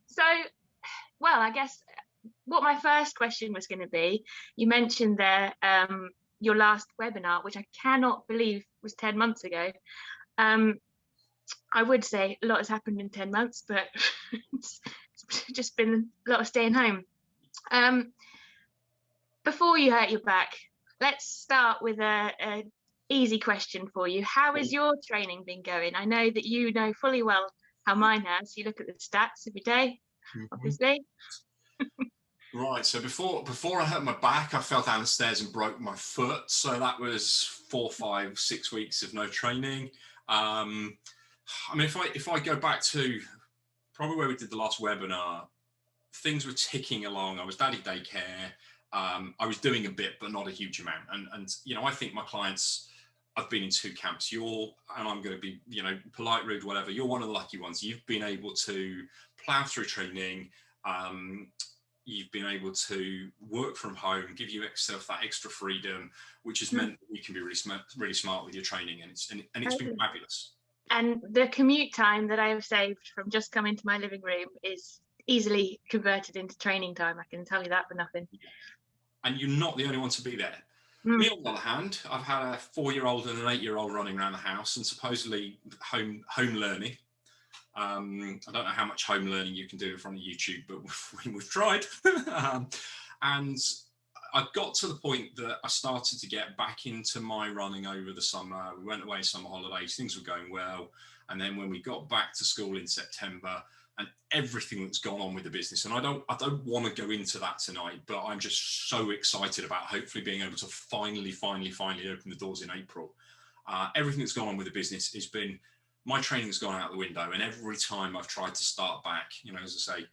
So, well, I guess what my first question was going to be, you mentioned there your last webinar, which I cannot believe was 10 months ago. I would say a lot has happened in 10 months, but it's just been a lot of staying home. Before you hurt your back, let's start with a easy question for you. How has your training been going? I know that you know fully well how mine has. You look at the stats every day, obviously. Right, so before I hurt my back, I fell down the stairs and broke my foot. So that was 4, 5, 6 weeks of no training. I mean, if I go back to probably where we did the last webinar, things were ticking along. I was daddy daycare. I was doing a bit, but not a huge amount. And you know, I think my clients, I've been in 2 camps. And I'm going to be, you know, polite, rude, whatever. You're one of the lucky ones. You've been able to plow through training. You've been able to work from home, give yourself that extra freedom, which has meant that you can be really smart with your training, and it's been fabulous. And the commute time that I have saved from just coming to my living room is easily converted into training time. I can tell you that for nothing. And you're not the only one to be there. Me, on the other hand, I've had a 4-year-old and an 8-year-old running around the house, and supposedly home learning. I don't know how much home learning you can do in front of YouTube, but we've tried. And I got to the point that I started to get back into my running over the summer. We went away summer holidays, things were going well. And then when we got back to school in September, and everything that's gone on with the business, and I don't want to go into that tonight, but I'm just so excited about hopefully being able to finally open the doors in April. Everything that's gone on with the business has been, my training's gone out the window, and every time I've tried to start back, you know, as I say,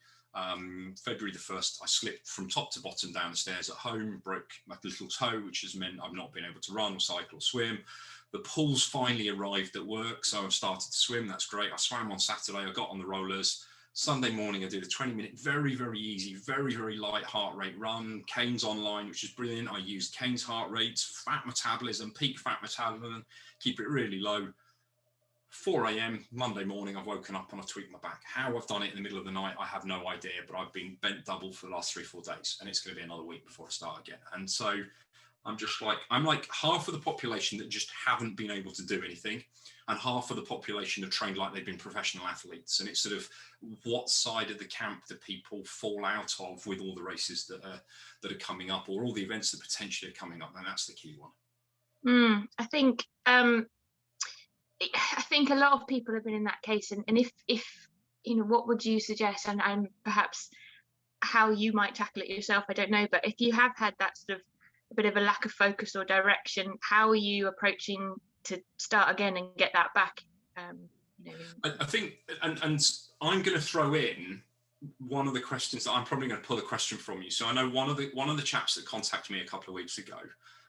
February the 1st, I slipped from top to bottom down the stairs at home, broke my little toe, which has meant I've not been able to run or cycle or swim. The pool's finally arrived at work, so I've started to swim. That's great. I swam on Saturday. I got on the rollers. Sunday morning, I did a 20-minute, very, very easy, very, very light heart rate run. Kane's online, which is brilliant. I used Kane's heart rates, fat metabolism, peak fat metabolism, keep it really low. 4 a.m. Monday morning, I've woken up and I've tweaked my back. How I've done it in the middle of the night, I have no idea, but I've been bent double for the last 3-4 days, and it's going to be another week before I start again. And so I'm like half of the population that just haven't been able to do anything, and half of the population have trained like they've been professional athletes. And it's sort of, what side of the camp do people fall out of with all the races that are coming up, or all the events that potentially are coming up? And that's the key one. I think a lot of people have been in that case, and if you know, what would you suggest, and perhaps how you might tackle it yourself, I don't know, but if you have had that sort of a bit of a lack of focus or direction, how are you approaching to start again and get that back? You know, I think, and I'm going to throw in one of the questions that I'm probably going to pull a question from you. So I know one of the chaps that contacted me a couple of weeks ago,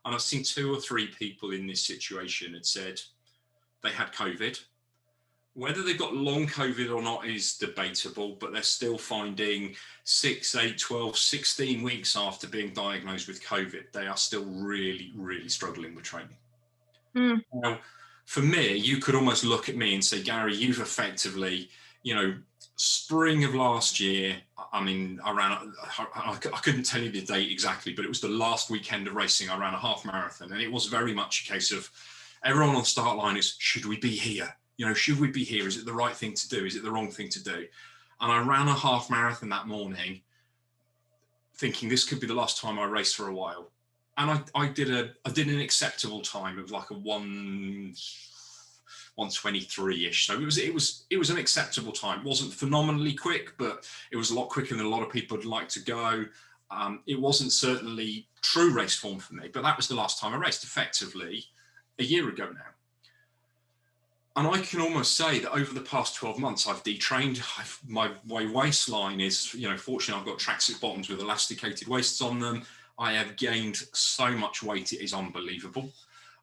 and I've seen 2 or 3 people in this situation had said they had COVID. Whether they've got long COVID or not is debatable, but they're still finding 6, 8, 12, 16 weeks after being diagnosed with COVID, they are still really, really struggling with training. Now, for me, you could almost look at me and say, Gary, you've effectively, you know, spring of last year, I mean, I couldn't tell you the date exactly, but it was the last weekend of racing. I ran a half marathon, and it was very much a case of everyone on the start line is, should we be here? You know, should we be here? Is it the right thing to do? Is it the wrong thing to do? And I ran a half marathon that morning thinking this could be the last time I race for a while. And I did an acceptable time of like a 1:23-ish. So it was an acceptable time. It wasn't phenomenally quick, but it was a lot quicker than a lot of people would like to go. It wasn't certainly true race form for me, but that was the last time I raced, effectively a year ago now. And I can almost say that over the past 12 months, I've detrained. My waistline is, you know, fortunately, I've got tracksuit bottoms with elasticated waists on them. I have gained so much weight, it is unbelievable.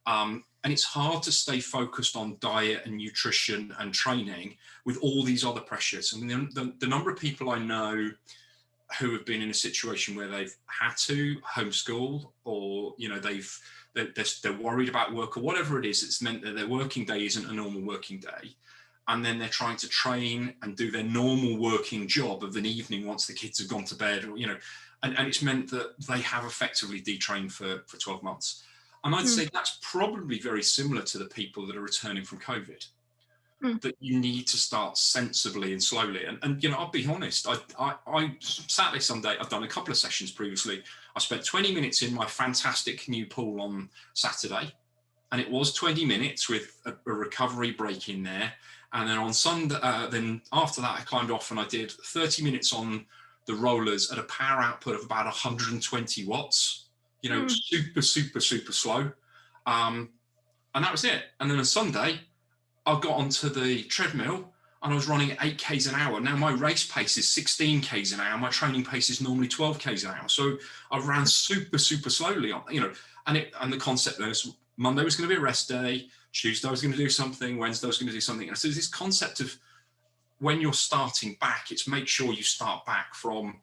And it's hard to stay focused on diet and nutrition and training with all these other pressures. I mean, the number of people I know who have been in a situation where they've had to homeschool, or, you know, they're worried about work or whatever it is, it's meant that their working day isn't a normal working day. and then they're trying to train and do their normal working job of an evening once the kids have gone to bed, or, and it's meant that they have effectively detrained for 12 months. And I'd say that's probably very similar to the people that are returning from COVID. That you need to start sensibly and slowly. And I'll be honest, I Saturday, Sunday, I've done a couple of sessions previously. I spent 20 minutes in my fantastic new pool on Saturday, and it was 20 minutes with a recovery break in there. And then on Sunday, then after that, I climbed off and I did 30 minutes on the rollers at a power output of about 120 watts, super, super, super slow. And that was it. And then on Sunday, I got onto the treadmill and I was running at 8 Ks an hour. Now my race pace is 16 Ks an hour. My training pace is normally 12 Ks an hour. So I ran super, super slowly, and the concept was Monday was going to be a rest day. Tuesday I was going to do something. Wednesday I was going to do something. And so this concept of when you're starting back, it's make sure you start back from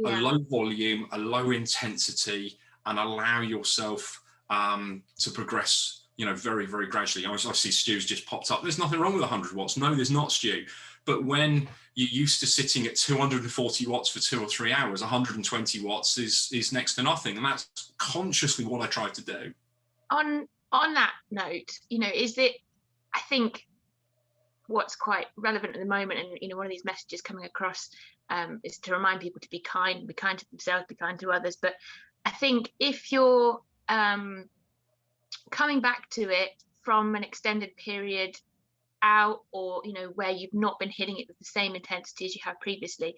a low volume, a low intensity, and allow yourself to progress, very, very gradually. I see Stu's just popped up. There's nothing wrong with 100 watts. No, there's not, Stu. But when you're used to sitting at 240 watts for 2 or 3 hours, 120 watts is next to nothing. And that's consciously what I tried to do. On that note, is it, I think what's quite relevant at the moment, and one of these messages coming across is to remind people to be kind to themselves, be kind to others. But I think if you're coming back to it from an extended period out, or where you've not been hitting it with the same intensity as you have previously,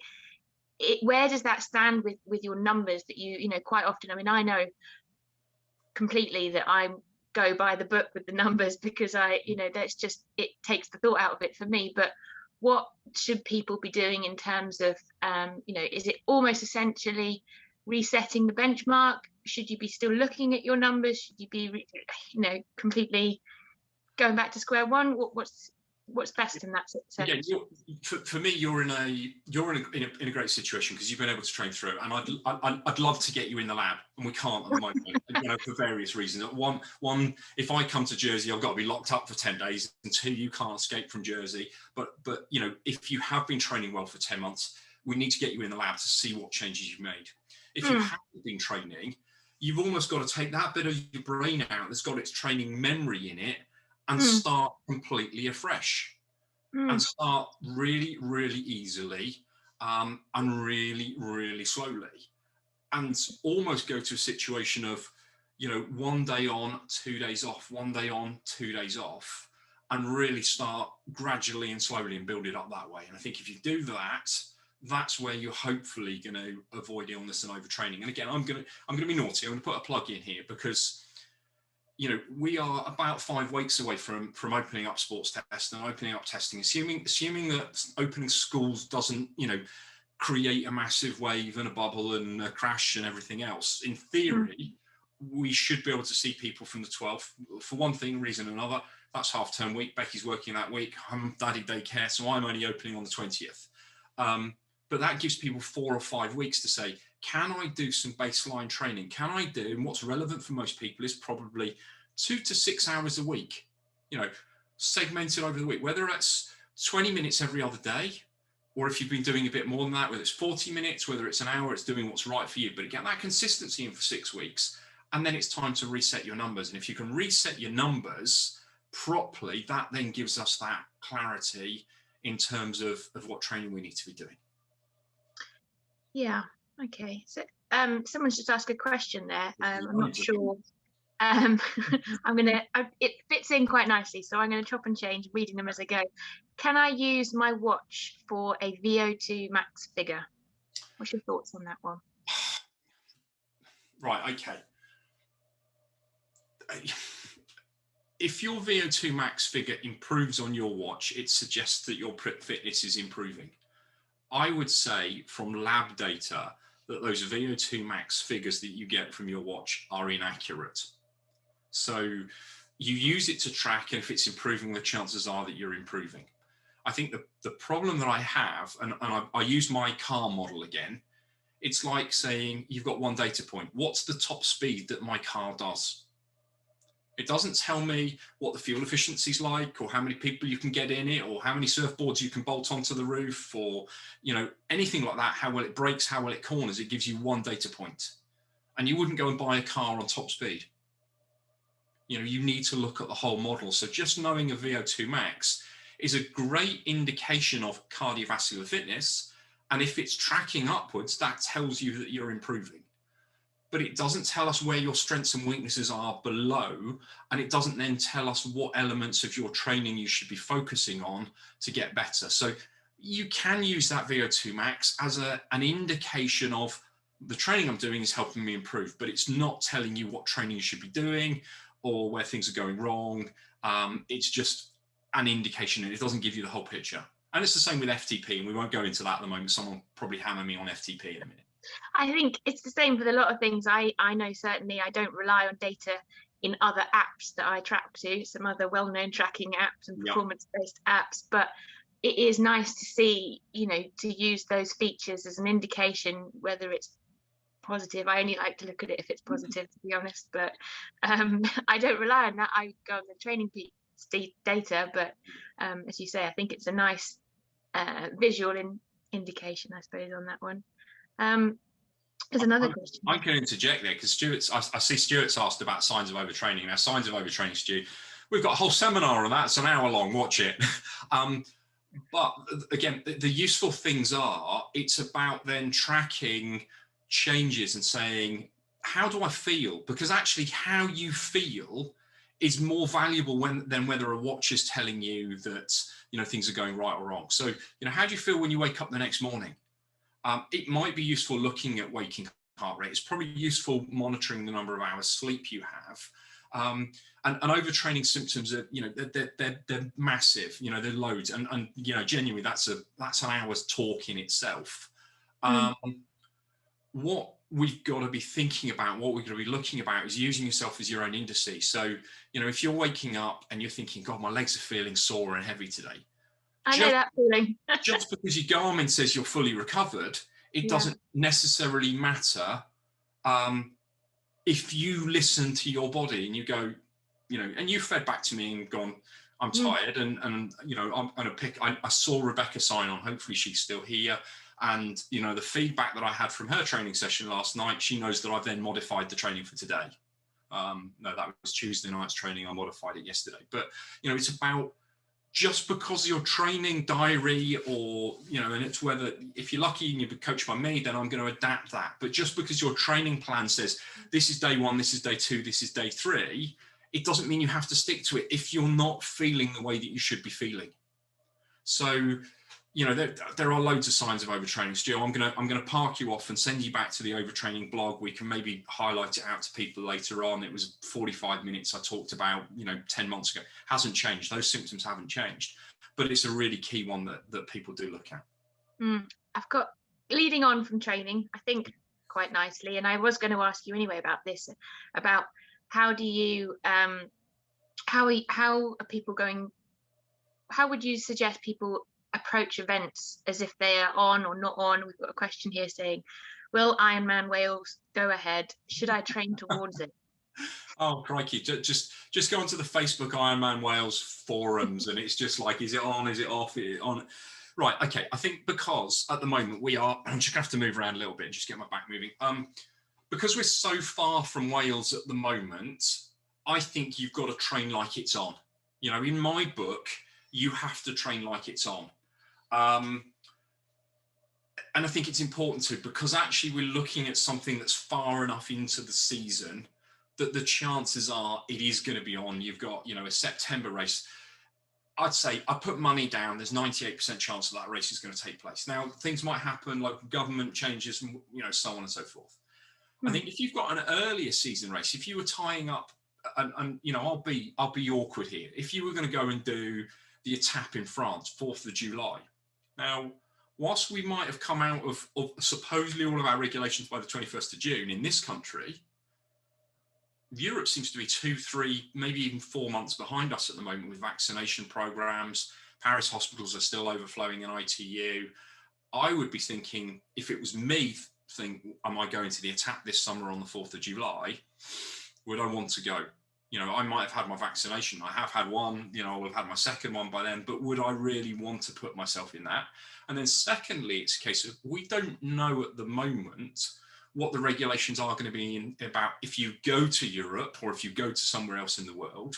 where does that stand with your numbers that quite often, I know completely that I go by the book with the numbers, because that's just, it takes the thought out of it for me. But what should people be doing in terms of is it almost essentially resetting the benchmark? Should you be still looking at your numbers? Should you be completely going back to square one? What's best in that sense? Again, for me, you're in a great situation because you've been able to train through, and I'd love to get you in the lab, and we can't at the moment, for various reasons. One, if I come to Jersey, I've got to be locked up for 10 days, and 2, you can't escape from Jersey. But if you have been training well for 10 months, we need to get you in the lab to see what changes you've made. If you haven't been training, you've almost got to take that bit of your brain out that's got its training memory in it and start completely afresh and start really, really easily and really, really slowly, and almost go to a situation of, 1 day on, 2 days off, 1 day on, 2 days off, and really start gradually and slowly and build it up that way. And I think if you do that, that's where you're hopefully going to avoid illness and overtraining. And again, I'm going to be naughty. I'm going to put a plug in here because, we are about 5 weeks away from opening up Sportstest and opening up testing, assuming that opening schools doesn't, create a massive wave and a bubble and a crash and everything else. In theory, we should be able to see people from the 12th. For one thing, reason or another, that's half-term week. Becky's working that week. I'm daddy daycare, so I'm only opening on the 20th. But that gives people 4 or 5 weeks to say, can I do some baseline training? Can I do, and what's relevant for most people is probably 2 to 6 hours a week, segmented over the week, whether that's 20 minutes every other day, or if you've been doing a bit more than that, whether it's 40 minutes, whether it's an hour, it's doing what's right for you. But get that consistency in for 6 weeks, and then it's time to reset your numbers. And if you can reset your numbers properly, that then gives us that clarity in terms of what training we need to be doing. Yeah. Okay. So someone's just asked a question there. I'm not sure. It fits in quite nicely, so I'm going to chop and change, reading them as I go. Can I use my watch for a VO2 max figure? What's your thoughts on that one? Right. Okay. If your VO2 max figure improves on your watch, it suggests that your fitness is improving. I would say from lab data that those VO2 max figures that you get from your watch are inaccurate. So you use it to track, and if it's improving, the chances are that you're improving. I think the problem that I have, and I use my car model again, it's like saying you've got one data point. What's the top speed that my car does? It doesn't tell me what the fuel efficiency is like, or how many people you can get in it, or how many surfboards you can bolt onto the roof, or, you know, anything like that. How well it brakes, how well it corners. It gives you one data point. And you wouldn't go and buy a car on top speed. You know, you need to look at the whole model. So just knowing a VO2 max is a great indication of cardiovascular fitness. And if it's tracking upwards, that tells you that you're improving. But it doesn't tell us where your strengths and weaknesses are below. And it doesn't then tell us what elements of your training you should be focusing on to get better. So you can use that VO2 max as an indication of the training I'm doing is helping me improve, but it's not telling you what training you should be doing or where things are going wrong. It's just an indication, and it doesn't give you the whole picture. And it's the same with FTP, and we won't go into that at the moment. Someone will probably hammer me on FTP in a minute. I think it's the same with a lot of things. I know certainly I don't rely on data in other apps that I track to, some other well-known tracking apps and performance-based apps, but it is nice to see, you know, to use those features as an indication whether it's positive. I only like to look at it if it's positive, to be honest, but I don't rely on that. I go on the training data, but as you say, I think it's a nice visual indication, I suppose, on that one. There's another question. I can interject there because I see Stuart's asked about signs of overtraining. Now, signs of overtraining, Stu, we've got a whole seminar on that. It's an hour long. Watch it. But again, the useful things are, it's about then tracking changes and saying, how do I feel? Because actually how you feel is more valuable than whether a watch is telling you that, you know, things are going right or wrong. So, you know, how do you feel when you wake up the next morning? It might be useful looking at waking heart rate. It's probably useful monitoring the number of hours sleep you have. And overtraining symptoms are, you know, they're massive, you know, they're loads. And you know, genuinely, that's an hour's talk in itself. What we've got to be thinking about, what we're going to be looking about is using yourself as your own indices. So, you know, if you're waking up and you're thinking, God, my legs are feeling sore and heavy today. I know that feeling. Just because your Garmin says you're fully recovered, it doesn't necessarily matter if you listen to your body and you go, you know, and you fed back to me and gone, I'm tired, and you know, I'm going to pick. I saw Rebecca sign on. Hopefully, she's still here. And you know, the feedback that I had from her training session last night, she knows that I've then modified the training for today. No, that was Tuesday night's training. I modified it yesterday. But you know, it's about, just because your training diary, or, you know, and it's whether, if you're lucky and you're coached by me, then I'm going to adapt that. But just because your training plan says this is day 1, this is day 2, this is day 3, it doesn't mean you have to stick to it if you're not feeling the way that you should be feeling. So, you know, there are loads of signs of overtraining. Stu, I'm gonna park you off and send you back to the overtraining blog. We can maybe highlight it out to people later on. It was 45 minutes I talked about, you know, 10 months ago. Hasn't changed. Those symptoms haven't changed, but it's a really key one that people do look at. I've got, leading on from training, I think quite nicely, and I was going to ask you anyway about this, about how do you how are people going, how would you suggest people approach events as if they are on or not on? We've got a question here saying, will Ironman Wales go ahead? Should I train towards it? Oh, crikey. Just go onto the Facebook Ironman Wales forums and it's just like, is it on? Is it off? Is it on? Right. Okay. I think because at the moment I'm just going to have to move around a little bit and just get my back moving. Because we're so far from Wales at the moment, I think you've got to train like it's on. You know, in my book, you have to train like it's on. And I think it's important to, because actually we're looking at something that's far enough into the season that the chances are it is going to be on. You've got, you know, a September race. I'd say I put money down. There's 98% chance that race is going to take place. Now, things might happen, like government changes, and, you know, so on and so forth. I think if you've got an earlier season race, if you were tying up, and you know, I'll be awkward here. If you were going to go and do the Étape in France, 4th of July. Now, whilst we might have come out of supposedly all of our regulations by the 21st of June in this country, Europe seems to be 2, 3, maybe even 4 months behind us at the moment with vaccination programs. Paris hospitals are still overflowing in ITU. I would be thinking, if it was me, am I going to the Étape this summer on the 4th of July? Would I want to go? You know, I might have had my vaccination. I have had one, you know, I will have had my second one by then, but would I really want to put myself in that? And then secondly, it's a case of we don't know at the moment what the regulations are going to be about if you go to Europe or if you go to somewhere else in the world,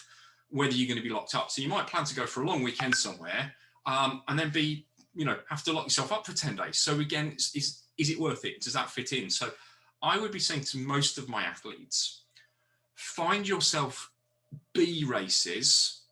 whether you're going to be locked up. So you might plan to go for a long weekend somewhere and then be, you know, have to lock yourself up for 10 days. So again, is it worth it? Does that fit in? So I would be saying to most of my athletes, find yourself B races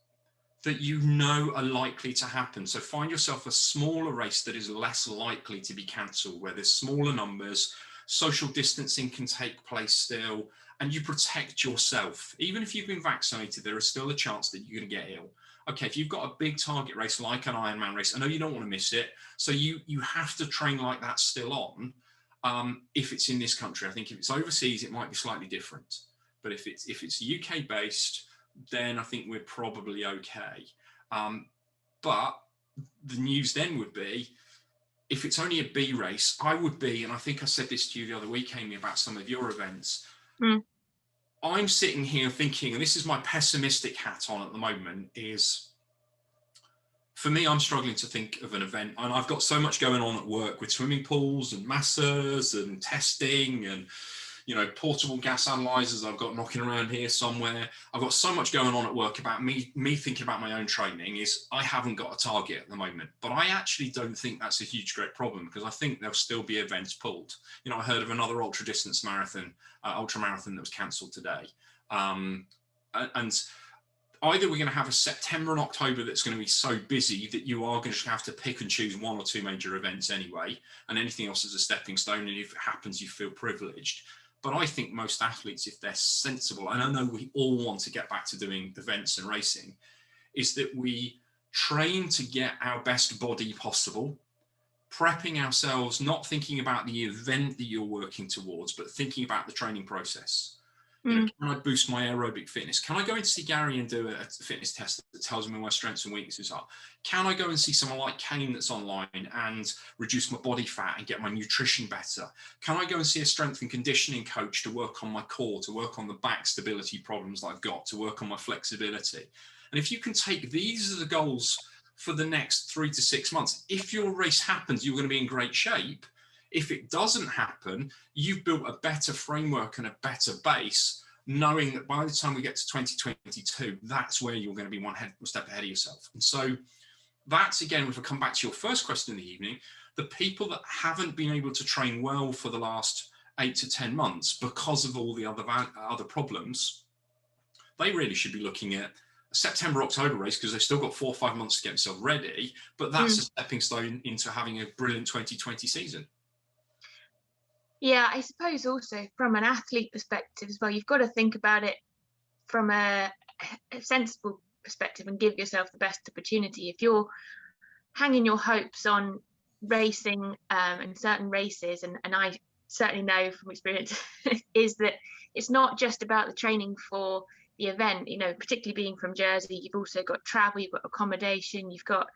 that you know are likely to happen. So find yourself a smaller race that is less likely to be cancelled, where there's smaller numbers, social distancing can take place still, and you protect yourself. Even if you've been vaccinated, there is still a chance that you're going to get ill. Okay, if you've got a big target race like an Ironman race, I know you don't want to miss it, so you have to train like that still on. If it's in this country, I think if it's overseas, it might be slightly different. But if it's UK based, then I think we're probably okay. But the news then would be, if it's only a B race, I would be, and I think I said this to you the other week, Amy, about some of your events. I'm sitting here thinking, and this is my pessimistic hat on at the moment, is for me, I'm struggling to think of an event, and I've got so much going on at work with swimming pools and masseurs and testing and, you know, portable gas analyzers I've got knocking around here somewhere. I've got so much going on at work about me thinking about my own training. Is I haven't got a target at the moment, but I actually don't think that's a huge, great problem, because I think there'll still be events pulled. You know, I heard of another ultra distance marathon, ultra marathon that was cancelled today. And either we're going to have a September and October that's going to be so busy that you are going to have to pick and choose one or two major events anyway, and anything else is a stepping stone, and if it happens, you feel privileged. But I think most athletes, if they're sensible, and I know we all want to get back to doing events and racing, is that we train to get our best body possible, prepping ourselves, not thinking about the event that you're working towards, but thinking about the training process. You know, can I boost my aerobic fitness? Can I go and see Garry and do a fitness test that tells me where my strengths and weaknesses are? Can I go and see someone like Kane that's online and reduce my body fat and get my nutrition better? Can I go and see a strength and conditioning coach to work on my core, to work on the back stability problems that I've got, to work on my flexibility? And if you can take these as the goals for the next 3 to 6 months, if your race happens, you're going to be in great shape. If it doesn't happen, you've built a better framework and a better base, knowing that by the time we get to 2022, that's where you're going to be one step ahead of yourself. And so that's, again, if I come back to your first question in the evening, the people that haven't been able to train well for the last 8 to 10 months because of all the other problems, they really should be looking at a September, October race, because they've still got 4 or 5 months to get themselves ready. But that's a stepping stone into having a brilliant 2020 season. Yeah, I suppose also from an athlete perspective as well, you've got to think about it from a sensible perspective and give yourself the best opportunity. If you're hanging your hopes on racing and certain races, and I certainly know from experience, is that it's not just about the training for the event. You know, particularly being from Jersey, you've also got travel, you've got accommodation, you've got,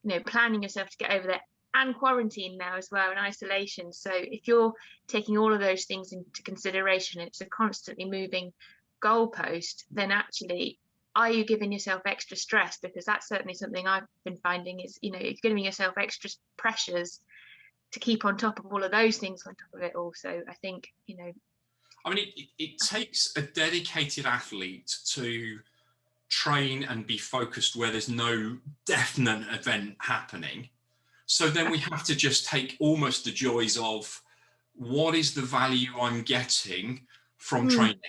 you know, planning yourself to get over there, and quarantine now as well, and isolation. So if you're taking all of those things into consideration, it's a constantly moving goalpost, then actually, are you giving yourself extra stress? Because that's certainly something I've been finding is, you know, you're giving yourself extra pressures to keep on top of all of those things on top of it also. I think, you know, I mean, it takes a dedicated athlete to train and be focused where there's no definite event happening. So then we have to just take almost the joys of what is the value I'm getting from training?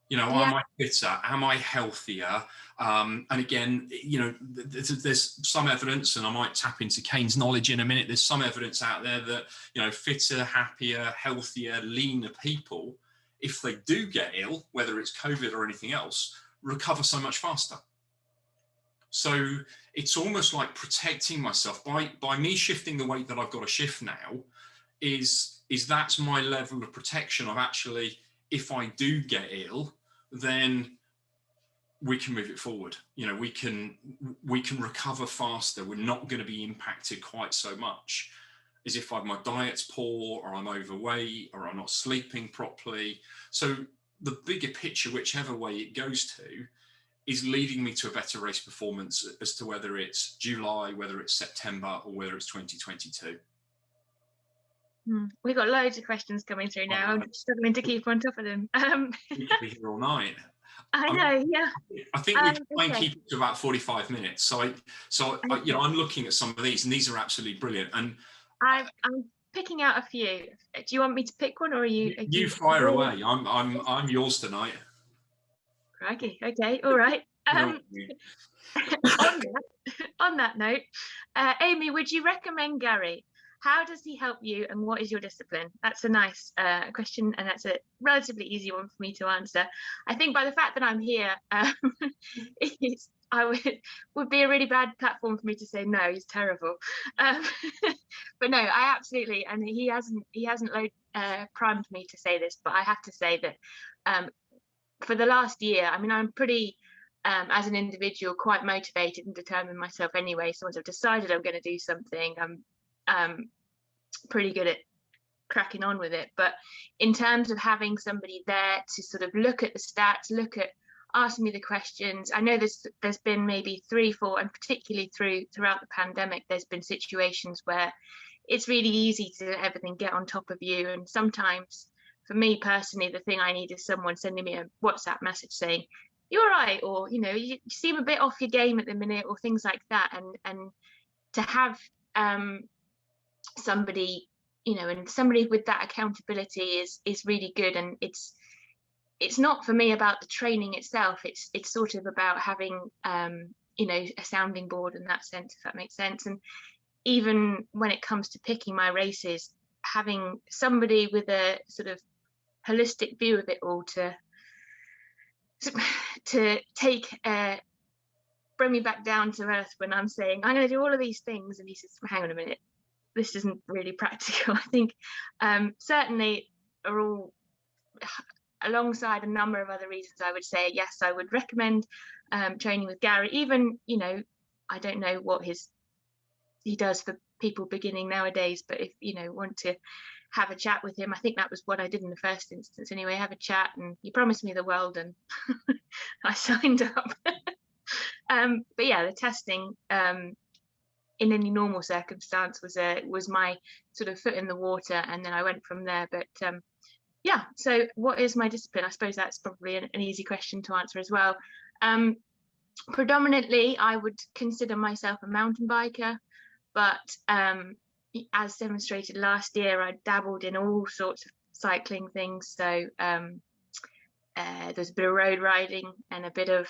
You know, am I fitter? Am I healthier? And again, you know, there's some evidence, and I might tap into Kane's knowledge in a minute. There's some evidence out there that, you know, fitter, happier, healthier, leaner people, if they do get ill, whether it's COVID or anything else, recover so much faster. So it's almost like protecting myself by me shifting the weight that I've got to shift now. Is that's my level of protection of actually, if I do get ill, then we can move it forward. You know, we can recover faster. We're not going to be impacted quite so much as if my diet's poor, or I'm overweight, or I'm not sleeping properly. So the bigger picture, whichever way it goes to, is leading me to a better race performance as to whether it's July, whether it's September, or whether it's 2022. We've got loads of questions coming through now. I'm struggling to keep on top of them. We could be here all night. I know, yeah. I think we can try and okay. keep it to about 45 minutes. So you know, I'm looking at some of these, and these are absolutely brilliant. And I'm picking out a few. Do you want me to pick one, or are you? You fire away. I'm yours tonight. Crikey. Okay. All right. On that note, Amy, would you recommend Garry? How does he help you, and what is your discipline? That's a nice question, and that's a relatively easy one for me to answer. I think by the fact that I'm here, I would be a really bad platform for me to say no, he's terrible. But no, I absolutely, and he hasn't primed me to say this, but I have to say that for the last year, I mean, I'm pretty as an individual quite motivated and determined myself anyway. So once I've decided I'm going to do something, I'm pretty good at cracking on with it. But in terms of having somebody there to sort of look at the stats, ask me the questions, I know there's been maybe 3, 4, and particularly throughout the pandemic, there's been situations where it's really easy to let everything get on top of you. And sometimes, for me personally, the thing I need is someone sending me a WhatsApp message saying, "You all right?" or, you know, "You seem a bit off your game at the minute," or things like that. And to have somebody, you know, and somebody with that accountability is really good. And it's not for me about the training itself. It's sort of about having you know, a sounding board in that sense, if that makes sense. And even when it comes to picking my races, having somebody with a sort of holistic view of it all to take bring me back down to earth when I'm saying I'm going to do all of these things, and he says, "Hang on a minute, this isn't really practical." I think certainly are all alongside a number of other reasons. I would say yes, I would recommend training with Garry. Even, you know, I don't know what he does for people beginning nowadays, but if, you know, want to have a chat with him, I think that was what I did in the first instance anyway, have a chat, and he promised me the world, and I signed up. But yeah, the testing in any normal circumstance was my sort of foot in the water, and then I went from there. But yeah, so what is my discipline? I suppose that's probably an easy question to answer as well. Predominantly, I would consider myself a mountain biker, but as demonstrated last year, I dabbled in all sorts of cycling things. So there's a bit of road riding and a bit of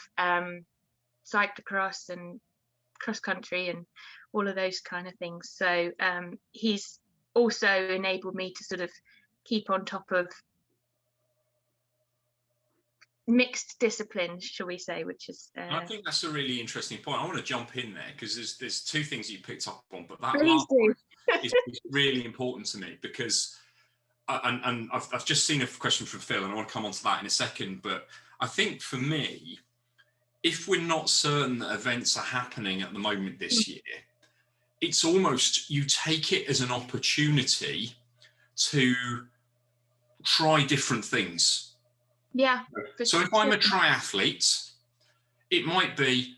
cyclocross and cross country and all of those kind of things. So he's also enabled me to sort of keep on top of mixed disciplines, shall we say, which is I think that's a really interesting point. I want to jump in there because there's 2 things you picked up on, but that please do. is really important to me because and I've just seen a question from Phil, and I want to come on to that in a second. But I think for me, if we're not certain that events are happening at the moment this year, it's almost, you take it as an opportunity to try different things. Yeah. So if I'm a triathlete, it might be,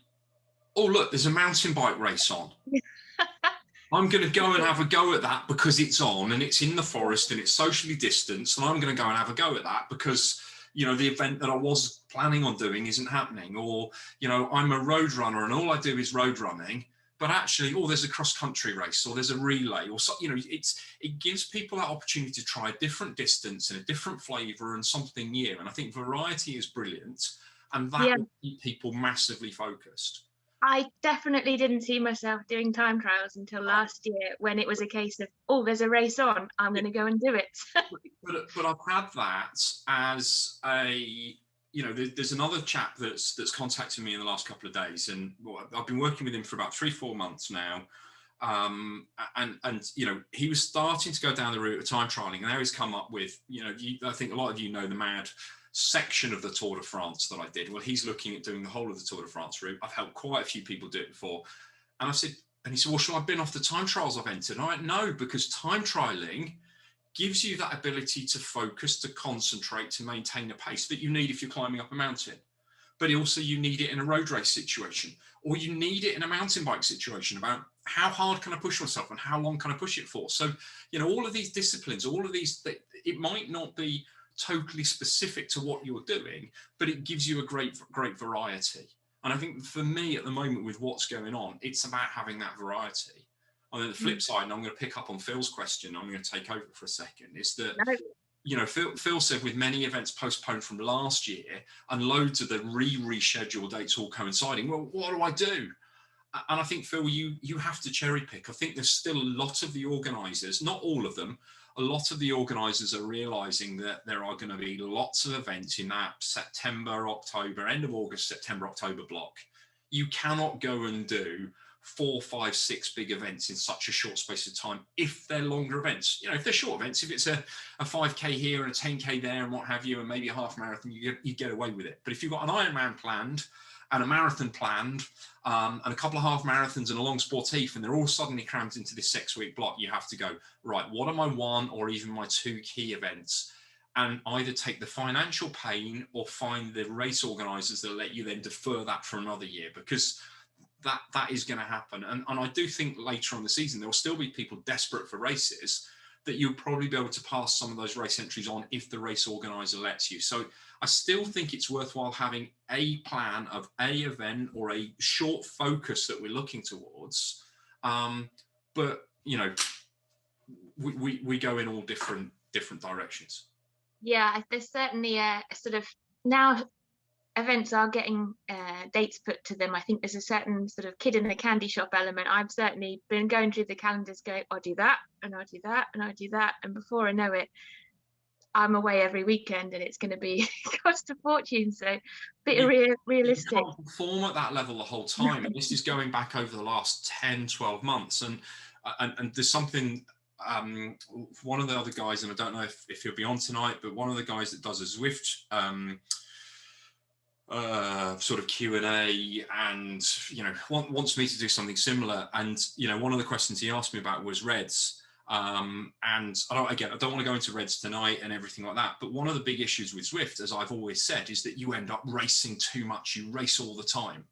oh, look, there's a mountain bike race on. I'm going to go and have a go at that because it's on and it's in the forest and it's socially distanced, and I'm going to go and have a go at that because, you know, the event that I was planning on doing isn't happening. Or, you know, I'm a road runner and all I do is road running, but actually, oh, there's a cross-country race or there's a relay, or so, you know, it gives people that opportunity to try a different distance and a different flavour and something new. And I think variety is brilliant, and that will keep people massively focused. I definitely didn't see myself doing time trials until last year, when it was a case of, oh, there's a race on, I'm going to go and do it. but I've had that as a, you know, there's another chap that's contacted me in the last couple of days, and I've been working with him for about 3-4 months now. And you know, he was starting to go down the route of time trialing, and now he's come up with, you know, I think a lot of you know the mad section of the Tour de France that I did. Well, he's looking at doing the whole of the Tour de France route. I've helped quite a few people do it before. And I said, and he said, well, shall I bin off the time trials I've entered? And I went, no, because time trialing gives you that ability to focus, to concentrate, to maintain a pace that you need if you're climbing up a mountain. But also you need it in a road race situation, or you need it in a mountain bike situation about how hard can I push myself and how long can I push it for? So, you know, all of these disciplines, all of these, it might not be totally specific to what you're doing, but it gives you a great variety. And I think for me at the moment with what's going on, it's about having that variety. On the flip side, and I'm going to pick up on Phil's question, I'm going to take over for a second, is that, you know, Phil said with many events postponed from last year and loads of the rescheduled dates all coinciding, well, what do I do? And I think, Phil, you have to cherry pick. I think there's still a lot of the organisers, not all of them, a lot of the organisers are realising that there are going to be lots of events in that September, October, end of August, September, October block. You cannot go and do 4, 5, 6 big events in such a short space of time if they're longer events. You know, if they're short events, if it's a 5K here and a 10K there and what have you, and maybe a half marathon, you get away with it. But if you've got an Ironman planned and a marathon planned and a couple of half marathons and a long sportif, and they're all suddenly crammed into this 6-week block, you have to go, right, what are my 1 or even my 2 key events? And either take the financial pain or find the race organisers that let you then defer that for another year, because that is going to happen. And I do think later on the season, there will still be people desperate for races that you'll probably be able to pass some of those race entries on if the race organizer lets you. So I still think it's worthwhile having a plan of a event or a short focus that we're looking towards. But, you know, we go in all different directions. Yeah, there's certainly a sort of, now events are getting dates put to them. I think there's a certain sort of kid in the candy shop element. I've certainly been going through the calendars going, I'll do that and I'll do that and I'll do that, and before I know it, I'm away every weekend and it's going to be cost a fortune. So a bit realistic. You can't perform at that level the whole time. And this is going back over the last 10, 12 months. And there's something, one of the other guys, and I don't know if he'll be on tonight, but one of the guys that does a Zwift sort of Q&A and, you know, wants me to do something similar. And, you know, one of the questions he asked me about was REDs. And I don't want to go into REDs tonight and everything like that. But one of the big issues with Zwift, as I've always said, is that you end up racing too much. You race all the time.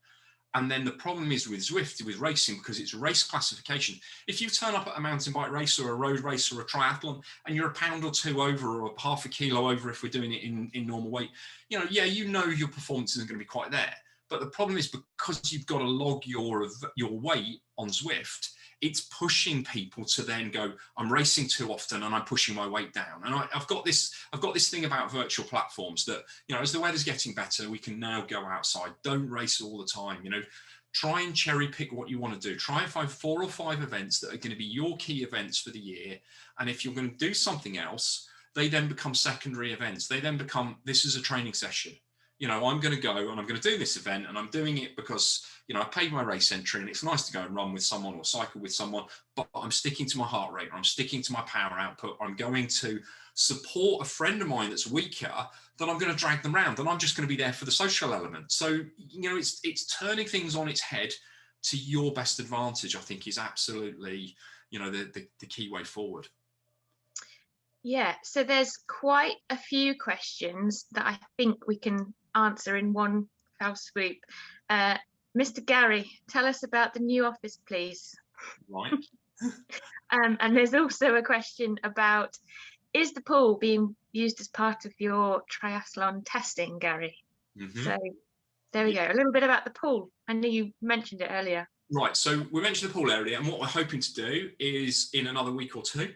And then the problem is with Zwift, with racing, because it's race classification. If you turn up at a mountain bike race or a road race or a triathlon and you're a pound or 2 over or half a kilo over if we're doing it in normal weight, you know, yeah, you know your performance isn't going to be quite there. But the problem is because you've got to log your weight on Zwift, it's pushing people to then go, I'm racing too often and I'm pushing my weight down. And I've got this thing about virtual platforms that, you know, as the weather's getting better, we can now go outside. Don't race all the time. You know, try and cherry pick what you want to do. Try and find 4 or 5 events that are going to be your key events for the year. And if you're going to do something else, they then become secondary events. They then become, this is a training session. You know, I'm going to go and I'm going to do this event and I'm doing it because, you know, I paid my race entry and it's nice to go and run with someone or cycle with someone, but I'm sticking to my heart rate, or I'm sticking to my power output, or I'm going to support a friend of mine that's weaker, then I'm going to drag them around and I'm just going to be there for the social element. So, you know, it's turning things on its head to your best advantage, I think, is absolutely, you know, the key way forward. Yeah, so there's quite a few questions that I think we can answer in one fell swoop. Mr. Garry, tell us about the new office, please. Right. And there's also a question about, is the pool being used as part of your triathlon testing, Garry? Mm-hmm. So there we go. A little bit about the pool. I know you mentioned it earlier. Right, so we mentioned the pool earlier, and what we're hoping to do is in another week or 2,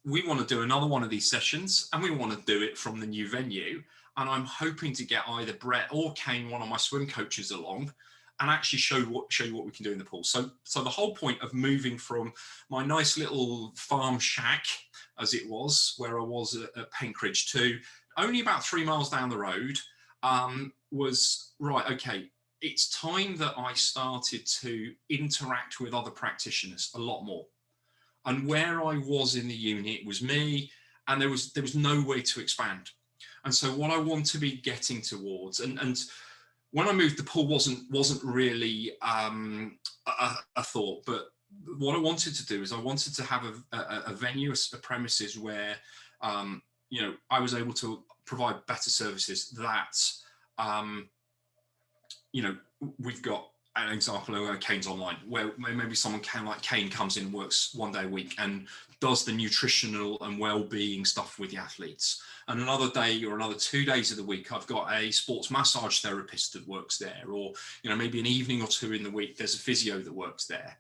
we want to do another one of these sessions, and we want to do it from the new venue. And I'm hoping to get either Brett or Kane, one of my swim coaches, along and actually show you what we can do in the pool. So the whole point of moving from my nice little farm shack, as it was, where I was at Penkridge, to only about 3 miles down the road, was, right, okay, it's time that I started to interact with other practitioners a lot more. And where I was in the unit was me, and there was no way to expand. And so what I want to be getting towards, and when I moved, the pool wasn't really a thought, but what I wanted to do is I wanted to have a venue, a premises where, you know, I was able to provide better services that, you know, we've got an example of Kane's Online, where maybe someone can, like Kane, comes in and works 1 day a week and does the nutritional and well-being stuff with the athletes. And another day or another 2 days of the week, I've got a sports massage therapist that works there, or, you know, maybe an evening or two in the week, there's a physio that works there.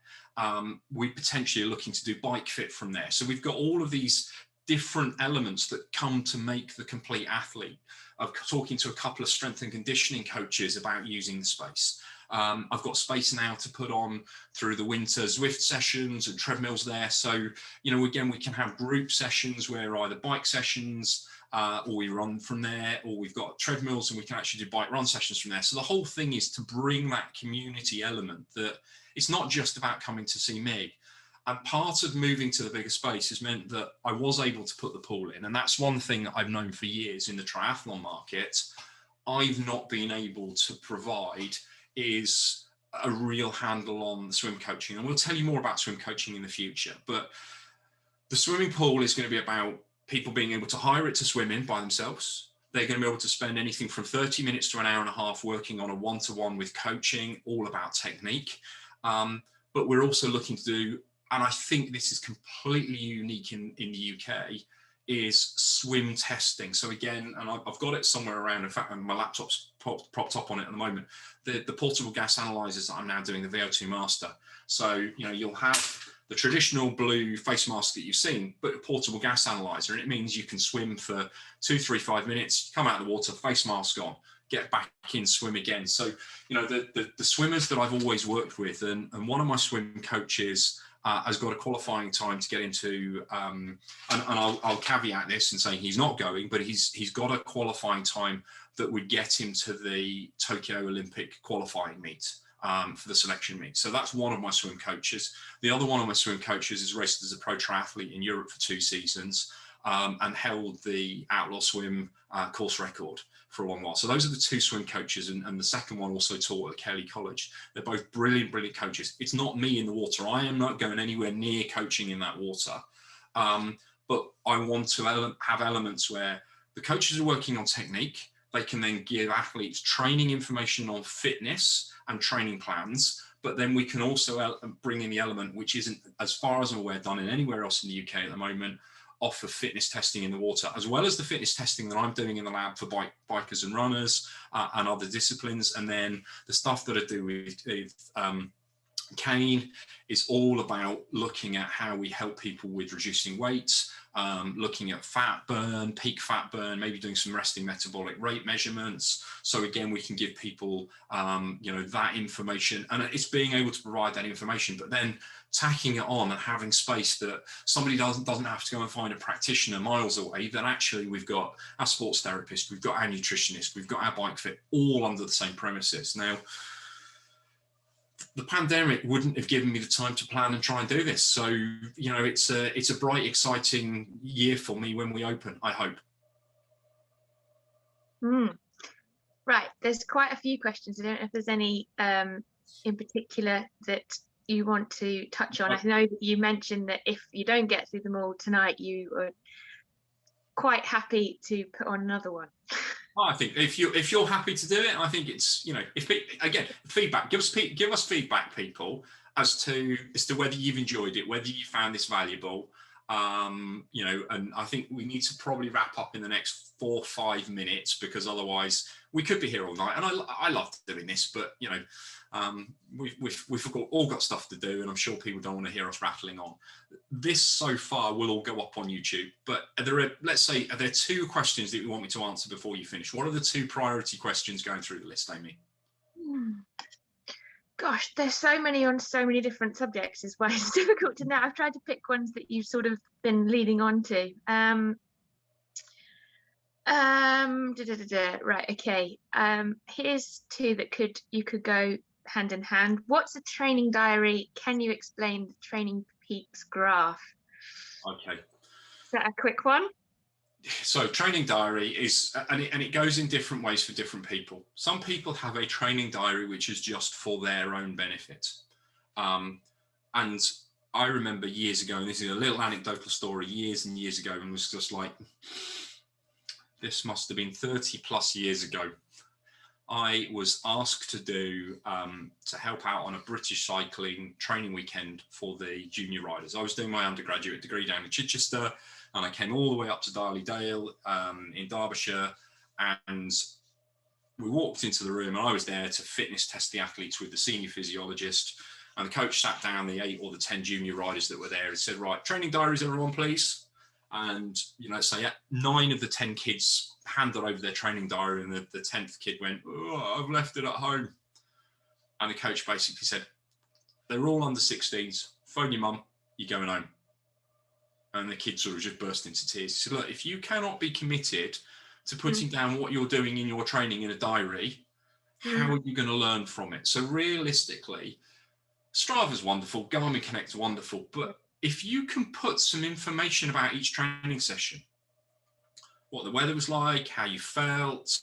We potentially are looking to do bike fit from there. So we've got all of these different elements that come to make the complete athlete. Of talking to a couple of strength and conditioning coaches about using the space. I've got space now to put on through the winter Zwift sessions and treadmills there. So, you know, again, we can have group sessions where either bike sessions or we run from there, or we've got treadmills and we can actually do bike run sessions from there. So the whole thing is to bring that community element, that it's not just about coming to see me. And part of moving to the bigger space has meant that I was able to put the pool in. And that's one thing that I've known for years in the triathlon market, I've not been able to provide, is a real handle on the swim coaching. And we'll tell you more about swim coaching in the future. But the swimming pool is going to be about people being able to hire it to swim in by themselves. They're going to be able to spend anything from 30 minutes to an hour and a half working on a one-to-one with coaching, all about technique. But we're also looking to do, and I think this is completely unique in the UK, is swim testing. So again, and I've got it somewhere around, in fact, my laptop's propped up on it at the moment, the portable gas analyzers that I'm now doing, the VO2 Master. So, you know, you'll have the traditional blue face mask that you've seen, but a portable gas analyzer, and it means you can swim for 2, 3, 5 minutes, come out of the water, face mask on, get back in, swim again. So, you know, the swimmers that I've always worked with, and one of my swim coaches has got a qualifying time to get into, and I'll caveat this and say he's not going, but he's got a qualifying time that would get him to the Tokyo Olympic qualifying meet for the selection meet. So that's one of my swim coaches. The other one of my swim coaches is raced as a pro triathlete in Europe for 2 seasons and held the outlaw swim course record for a long while. So those are the 2 swim coaches, and the second one also taught at Kelly College. They're both brilliant coaches. It's not me in the water. I am not going anywhere near coaching in that water. But I want to have elements where the coaches are working on technique. They can then give athletes training information on fitness and training plans, but then we can also bring in the element, which isn't, as far as I'm aware, done in anywhere else in the UK at the moment, offer fitness testing in the water, as well as the fitness testing that I'm doing in the lab for bikers and runners and other disciplines. And then the stuff that I do with Kane is all about looking at how we help people with reducing weight, looking at fat burn, peak fat burn, maybe doing some resting metabolic rate measurements. So again, we can give people, you know, that information, and it's being able to provide that information, but then tacking it on and having space that somebody doesn't have to go and find a practitioner miles away. Then actually we've got our sports therapist, we've got our nutritionist, we've got our bike fit, all under the same premises. Now, the pandemic wouldn't have given me the time to plan and try and do this. So, you know, it's a bright, exciting year for me when we open, I hope. Right. There's quite a few questions. I don't know if there's any in particular that you want to touch on. I know that you mentioned that if you don't get through them all tonight, you are quite happy to put on another one. I think if you're happy to do it, I think it's, you know, again, feedback, give us feedback, people, as to whether you've enjoyed it, whether you found this valuable, you know. And I think we need to probably wrap up in the next 4 or 5 minutes, because otherwise we could be here all night. And I love doing this, but, you know, we've all got stuff to do, and I'm sure people don't want to hear us rattling on. This so far will all go up on YouTube, but are there 2 questions that you want me to answer before you finish? What are the 2 priority questions going through the list, Amy? Gosh, there's so many on so many different subjects, is why it's difficult to know. I've tried to pick ones that you've sort of been leading on to. Right, okay. Here's 2 that you could go hand in hand. What's a training diary? Can you explain the training peaks graph? Okay. Is that a quick one? So training diary is, and it goes in different ways for different people. Some people have a training diary which is just for their own benefit. And I remember years ago, and this is a little anecdotal story, years and years ago, and was just like, this must have been 30 plus years ago. I was asked to do, to help out on a British cycling training weekend for the junior riders. I was doing my undergraduate degree down in Chichester, and I came all the way up to Darley Dale in Derbyshire, and we walked into the room, and I was there to fitness test the athletes with the senior physiologist, and the coach sat down the 8 or the 10 junior riders that were there and said, right, training diaries, everyone, please. And, you know, so 9 of the 10 kids handed over their training diary, and the 10th kid went, oh, I've left it at home. And the coach basically said, they're all under 16s, phone your mum, you're going home. And the kid sort of just burst into tears. He said, look, if you cannot be committed to putting down what you're doing in your training in a diary, how are you going to learn from it? So realistically, Strava's wonderful, Garmin Connect's wonderful, but if you can put some information about each training session, what the weather was like, how you felt,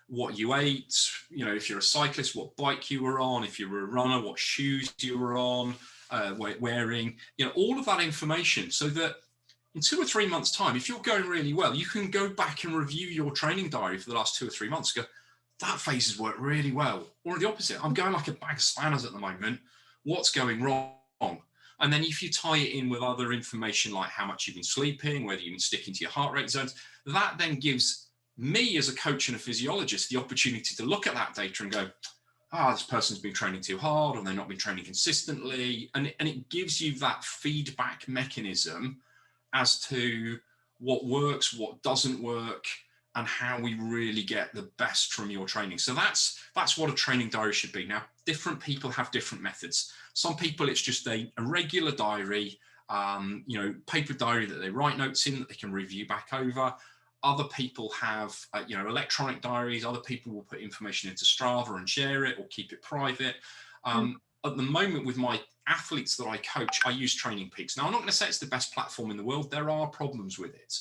what you ate, you know, if you're a cyclist, what bike you were on, if you were a runner, what shoes you were on, wearing, you know, all of that information, so that in 2 or 3 months' time, if you're going really well, you can go back and review your training diary for the last 2 or 3 months, go, that phase has worked really well. Or the opposite, I'm going like a bag of spanners at the moment, what's going wrong? And then if you tie it in with other information like how much you've been sleeping, whether you've been sticking to your heart rate zones, that then gives me as a coach and a physiologist the opportunity to look at that data and go, this person's been training too hard, or they've not been training consistently. And it gives you that feedback mechanism as to what works, what doesn't work, and how we really get the best from your training. So that's what a training diary should be. Now, different people have different methods. Some people, it's just a regular diary, you know, paper diary that they write notes in that they can review back over. Other people have, you know, electronic diaries. Other people will put information into Strava and share it or keep it private. At the moment, with my athletes that I coach, I use Training Peaks. Now, I'm not going to say it's the best platform in the world. There are problems with it.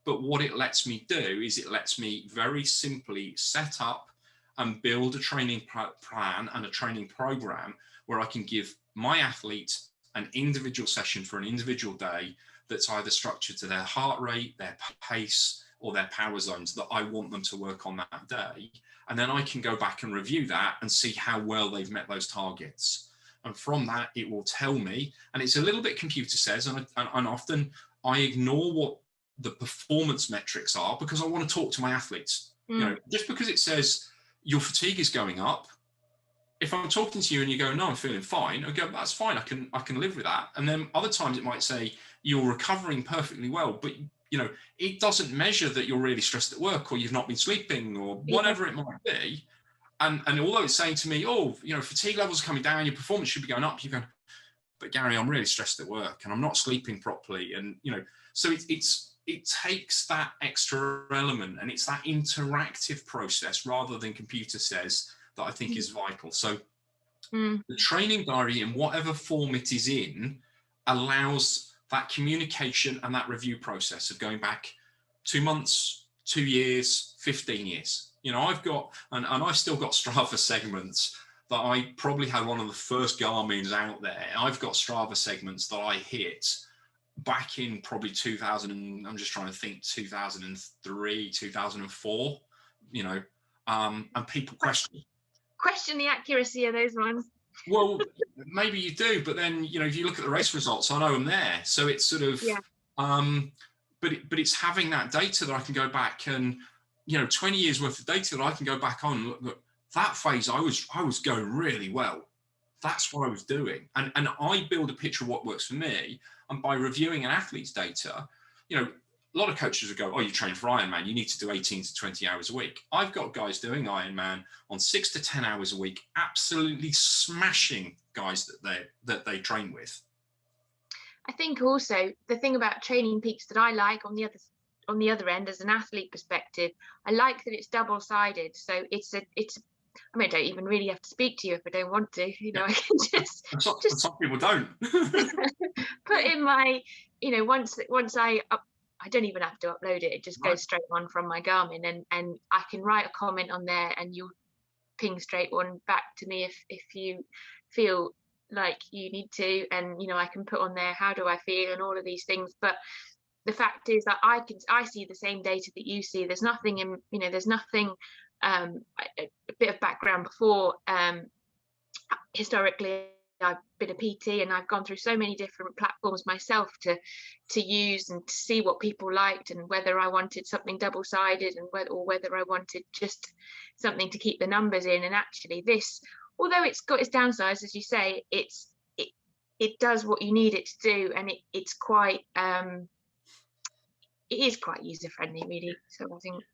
But what it lets me do is it lets me very simply set up and build a training plan and a training program where I can give my athlete an individual session for an individual day that's either structured to their heart rate, their pace, or their power zones that I want them to work on that day. And then I can go back and review that and see how well they've met those targets. And from that, it will tell me, and it's a little bit computer says, and often I ignore what the performance metrics are because I want to talk to my athletes. You know, just because it says your fatigue is going up, if I'm talking to you and you go, no, I'm feeling fine, I go, that's fine, I can live with that. And then other times it might say you're recovering perfectly well, but you know, it doesn't measure that you're really stressed at work or you've not been sleeping or whatever it might be. And although it's saying to me, oh, you know, fatigue levels are coming down, your performance should be going up, you go, but Gary, I'm really stressed at work and I'm not sleeping properly. And, you know, so it takes that extra element, and it's that interactive process rather than computer says that I think is vital. So the training diary, in whatever form it is in, allows that communication and that review process of going back 2 months, 2 years, 15 years. You know, I've got, and I've still got Strava segments that I probably had one of the first Garmin's out there. I've got Strava segments that I hit back in probably 2000, and I'm just trying to think, 2003, 2004, you know, and people question the accuracy of those ones. Well, maybe you do, but then, you know, if you look at the race results, I know I'm there. So it's sort of, but it's having that data that I can go back and, you know, 20 years worth of data that I can go back on. Look, that phase, I was going really well. That's what I was doing. And I build a picture of what works for me. And by reviewing an athlete's data, you know, a lot of coaches would go, oh, you train for Ironman, you need to do 18 to 20 hours a week. I've got guys doing Ironman on 6 to 10 hours a week, absolutely smashing guys that they train with. I think also the thing about Training Peaks that I like on the other end as an athlete perspective, I like that it's double-sided. So it's I mean, I don't even really have to speak to you if I don't want to, you know, I can just some people don't put in my, you know, once I don't even have to upload it. It just goes straight on from my Garmin, and I can write a comment on there and you'll ping straight one back to me if you feel like you need to, and I can put on there how do I feel and all of these things. But the fact is that I see the same data that you see. There's nothing in, there's nothing, a bit of background before. Historically, I've been a PT, and I've gone through so many different platforms myself to use and to see what people liked, and whether I wanted something double-sided, and whether I wanted just something to keep the numbers in. And actually this, although it's got its downsides, as you say, it does what you need it to do, and it's quite it is quite user-friendly, really. So I think,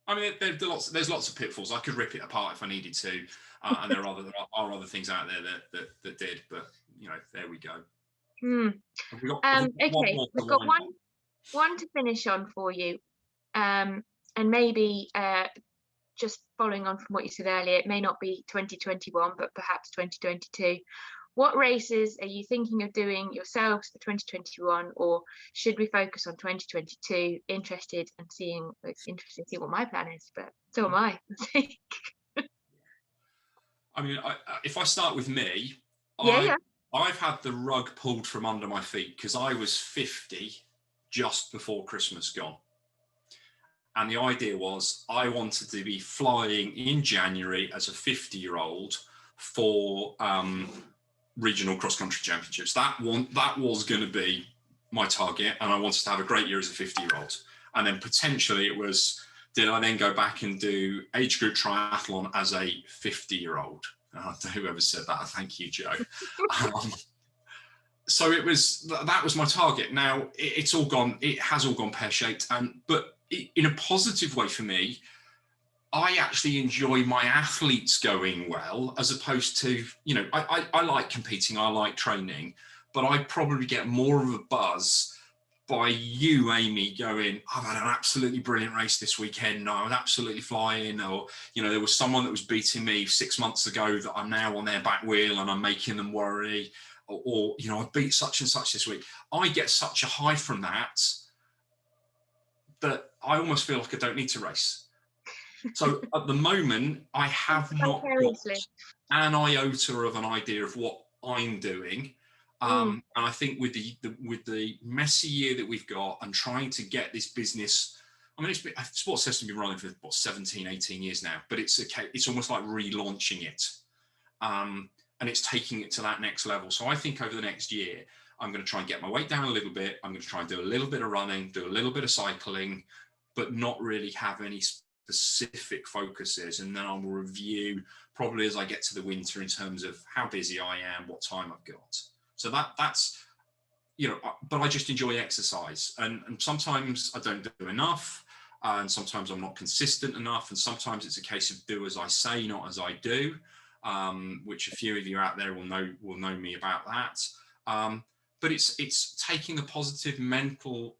I mean, there's lots of pitfalls. I could rip it apart if I needed to, and there are other things out there that did. But there we go. Okay, we've got one to finish on for you, and maybe just following on from what you said earlier, it may not be 2021, but perhaps 2022. What races are you thinking of doing yourselves for 2021, or should we focus on 2022? Interested in seeing what my plan is, but so am I. I mean, if I start with me, yeah. I've had the rug pulled from under my feet because I was 50 just before Christmas gone. And the idea was I wanted to be flying in January as a 50-year-old for regional cross-country championships. That was going to be my target, and I wanted to have a great year as a 50-year-old. And then potentially it was, did I then go back and do age group triathlon as a 50-year-old? Whoever said that, thank you, Joe. So that was my target. Now it has all gone pear-shaped, but in a positive way for me. I actually enjoy my athletes going well, as opposed to, I like competing, I like training, but I probably get more of a buzz by you, Amy, going, I've had an absolutely brilliant race this weekend. I was absolutely flying. Or, there was someone that was beating me 6 months ago that I'm now on their back wheel and I'm making them worry. Or I beat such and such this week. I get such a high from that I almost feel like I don't need to race. So at the moment, I have not got an iota of an idea of what I'm doing. And I think with the messy year that we've got and trying to get this business, I mean, Sportstest has been running for 17, 18 years now, but it's almost like relaunching it. And it's taking it to that next level. So I think over the next year, I'm going to try and get my weight down a little bit. I'm going to try and do a little bit of running, do a little bit of cycling, but not really have any specific focuses. And then I will review probably as I get to the winter in terms of how busy I am, what time I've got. So that's, but I just enjoy exercise. And sometimes I don't do enough. And sometimes I'm not consistent enough. And sometimes it's a case of do as I say, not as I do, which a few of you out there will know me about that. But it's taking the positive mental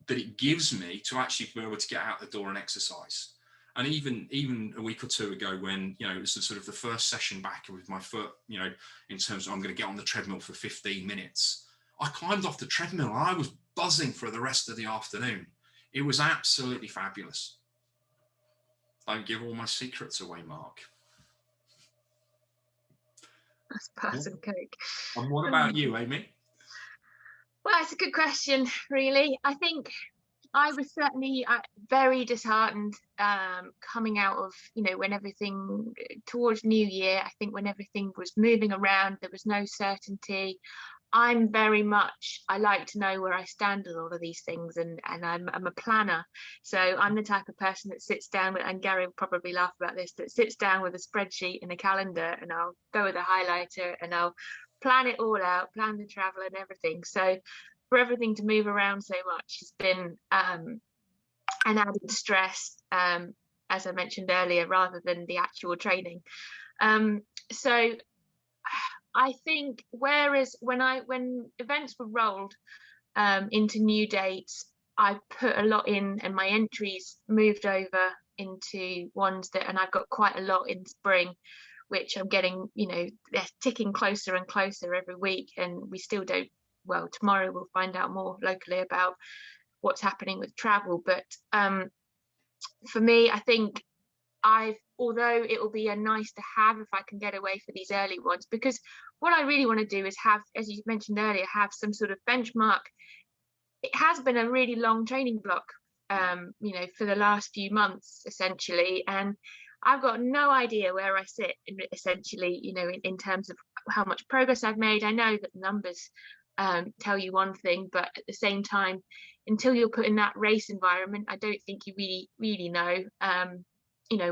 that it gives me to actually be able to get out the door and exercise. And even a week or two ago, when it was sort of the first session back with my foot, in terms of I'm going to get on the treadmill for 15 minutes, I climbed off the treadmill and I was buzzing for the rest of the afternoon. It was absolutely fabulous. Don't give all my secrets away, Mark. That's part of Coke. And what about you, Amy? Well, it's a good question, really. I think I was certainly very disheartened coming out of, when everything towards New Year, I think when everything was moving around, there was no certainty. I'm very much, I like to know where I stand with all of these things, and I'm a planner. So I'm the type of person that sits down with, and Garry will probably laugh about this, that sits down with a spreadsheet and a calendar, and I'll go with a highlighter and I'll plan it all out, plan the travel and everything. So for everything to move around so much has been an added stress, as I mentioned earlier, rather than the actual training. So I think, whereas when events were rolled into new dates, I put a lot in, and my entries moved over into ones and I've got quite a lot in spring, which I'm getting, they're ticking closer and closer every week, and we still don't, well, tomorrow we'll find out more locally about what's happening with travel. But for me, I think although it will be a nice to have if I can get away for these early ones, because what I really want to do is have, as you mentioned earlier, have some sort of benchmark. It has been a really long training block, for the last few months, essentially. And I've got no idea where I sit, essentially, in terms of how much progress I've made. I know that the numbers tell you one thing, but at the same time, until you're put in that race environment, I don't think you really know,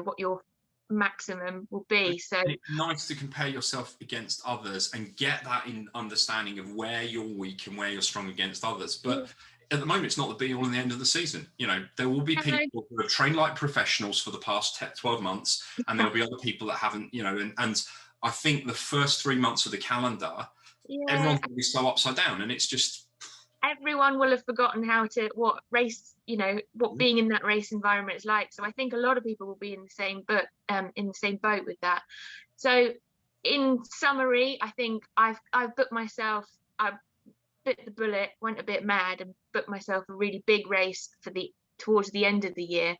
what your maximum will be. So it's nice to compare yourself against others and get that in understanding of where you're weak and where you're strong against others. But at the moment, it's not the be all and the end of the season. There will be people who have trained like professionals for the past 12 months, and there'll be other people that haven't, and I think the first 3 months of the calendar, everyone's going to be so upside down, and it's just, everyone will have forgotten what race, what being in that race environment is like. So I think a lot of people will be in the same boat with that. So in summary, I think I've booked myself, I bit the bullet, went a bit mad, and booked myself a really big race towards the end of the year.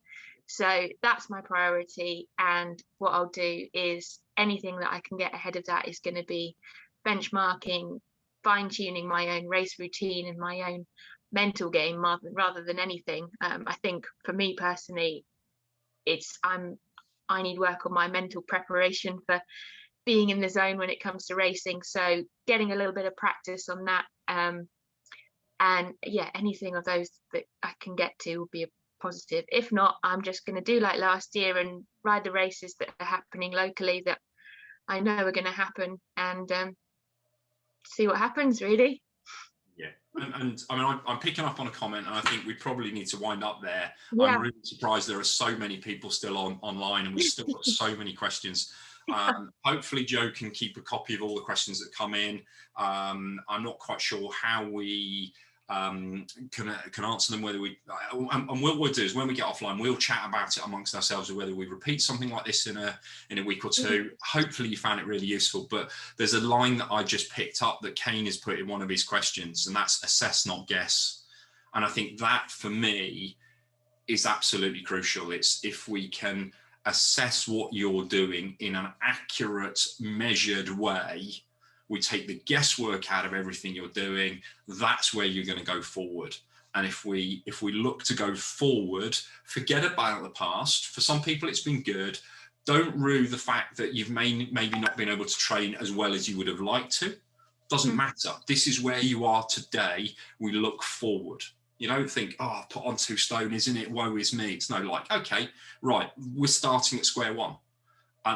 So that's my priority. And what I'll do is anything that I can get ahead of that is going to be benchmarking, fine-tuning my own race routine and my own mental game rather than anything. I think for me personally, I need work on my mental preparation for being in the zone when it comes to racing. So getting a little bit of practice on that, and anything of those that I can get to will be a positive. If not, I'm just going to do like last year and ride the races that are happening locally that I know are going to happen, and see what happens, really. Yeah. And I mean, I'm picking up on a comment, and I think we probably need to wind up there. Yeah. I'm really surprised there are so many people still online, and we've still got so many questions. Hopefully Joe can keep a copy of all the questions that come in. I'm not quite sure how we can answer them, whether we and what we'll do is when we get offline, we'll chat about it amongst ourselves, or whether we repeat something like this in a week or two. Hopefully you found it really useful. But there's a line that I just picked up that Kane has put in one of his questions, and that's assess, not guess. And I think that for me is absolutely crucial. It's if we can assess what you're doing in an accurate, measured way, we take the guesswork out of everything you're doing, that's where you're going to go forward. And if we look to go forward, forget about the past. For some people, it's been good. Don't rue the fact that you've maybe not been able to train as well as you would have liked to. Doesn't matter. This is where you are today. We look forward. You don't think, oh, I've put on 2 stone, isn't it? Woe is me. It's no, like, okay, right, we're starting at square one.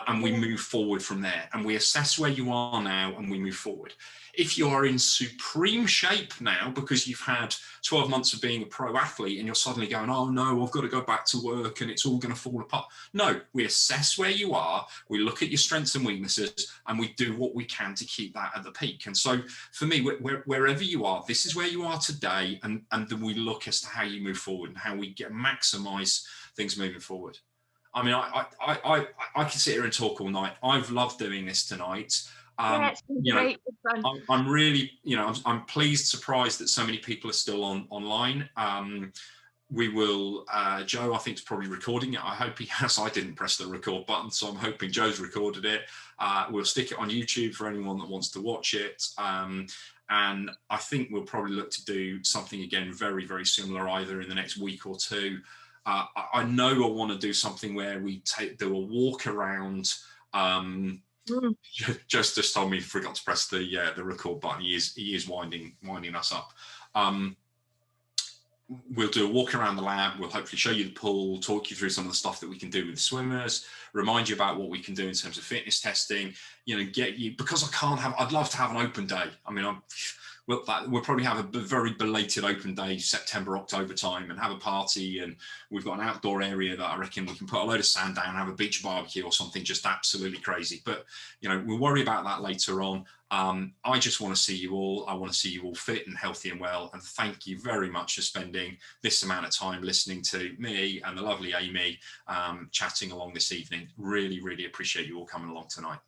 And we move forward from there, and we assess where you are now, and we move forward. If you are in supreme shape now because you've had 12 months of being a pro athlete and you're suddenly going, oh no, I've got to go back to work and it's all going to fall apart. No, we assess where you are, we look at your strengths and weaknesses, and we do what we can to keep that at the peak. And so for me, wherever you are, this is where you are today, and then we look as to how you move forward and how we maximize things moving forward. I mean, I can sit here and talk all night. I've loved doing this tonight. It's been great. I'm really, I'm pleased, surprised that so many people are still online. We will, Joe, I think, is probably recording it. I hope he has. I didn't press the record button, so I'm hoping Joe's recorded it. We'll stick it on YouTube for anyone that wants to watch it. And I think we'll probably look to do something again very, very similar either in the next week or two. I know I want to do something where we do a walk around. Just told me he forgot to press the record button. He is winding us up. We'll do a walk around the lab. We'll hopefully show you the pool, talk you through some of the stuff that we can do with the swimmers, remind you about what we can do in terms of fitness testing. Get you, because I'd love to have an open day. I mean, we'll probably have a very belated open day, September, October time, and have a party. And we've got an outdoor area that I reckon we can put a load of sand down, have a beach barbecue or something just absolutely crazy. But, we'll worry about that later on. I just want to see you all. I want to see you all fit and healthy and well. And thank you very much for spending this amount of time listening to me and the lovely Amy chatting along this evening. Really, really appreciate you all coming along tonight.